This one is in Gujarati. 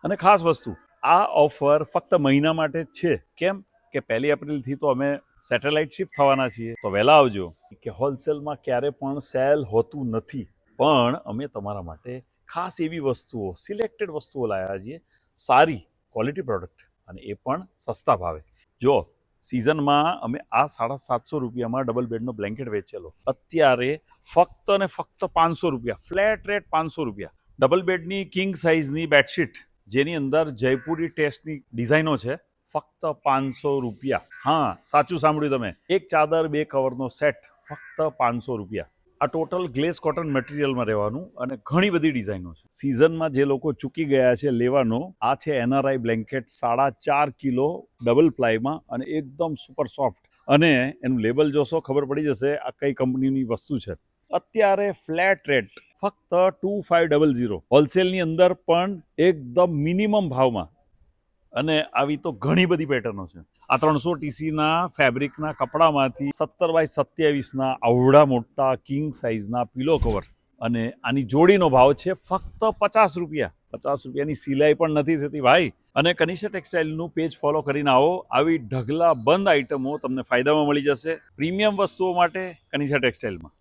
અને ખાસ વસ્તુ, આ ઓફર ફક્ત મહિના માટે જ છે. કેમ કે 1 એપ્રિલથી તો અમે સેટેલાઇટ શિફ્ટ થવાના છીએ, તો વહેલા આવજો. કે હોલસેલમાં ક્યારે પણ સેલ હોતું નથી, પણ અમે તમારા માટે ખાસ એવી વસ્તુઓ, સિલેક્ટેડ વસ્તુઓ લાવ્યા છીએ, સારી ક્વોલિટી પ્રોડક્ટ, અને એ પણ સસ્તા ભાવે. જો સિઝનમાં અમે આ 750 રૂપિયામાં ડબલ બેડનો બ્લેન્કેટ વેચેલો, અત્યારે ફક્ત ને ફક્ત 500 રૂપિયા, ફ્લેટ રેટ 500 રૂપિયા. ડબલ બેડની કિંગ સાઇઝની બેડશીટ, જેની અંદર જયપુરી ટેસ્ટની ડિઝાઇનો છે, ફક્ત 500 રૂપિયા. હા, સાચું સાંભળ્યું તમે. એક ચાદર 2 કવરનો સેટ ફક્ત 500 રૂપિયા. આ ટોટલ ગ્લેઝ કોટન મટીરિયલમાં રહેવાનું, અને ઘણી બધી ડિઝાઇનો છે. સિઝનમાં જે લોકો ચૂકી ગયા છે લેવાનો, આ છે NRI બ્લેન્કેટ, 4.5 કિલો ડબલ પ્લાયમાં, અને એકદમ સુપર સોફ્ટ. અને એનું લેબલ જોશો ખબર પડી જશે આ કઈ કંપનીની વસ્તુ છે. અત્યારે ફ્લેટ રેટ ફક્ત 2500, હોલસેલની અંદર પણ એકદમ મિનિમમ ભાવમાં. અને આવી તો ઘણી બધી પેટર્નો છે. આ 300 TCના ફેબ્રિકના કપડામાંથી 17x27ના આવડા મોટા કિંગ સાઇઝના પિલો કવર, અને આની જોડીનો ભાવ છે ફક્ત 50 રૂપિયા. 50 રૂપિયાની સિલાઈ પણ નથી થતી ભાઈ. અને કનિષ્ઠા ટેક્સટાઇલનું પેજ ફોલો કરીને આવો, આવી ઢગલા બંધ આઇટમો તમને ફાયદામાં મળી જશે. પ્રીમિયમ વસ્તુઓ માટે કનિષ્ઠા ટેક્સટાઇલમાં.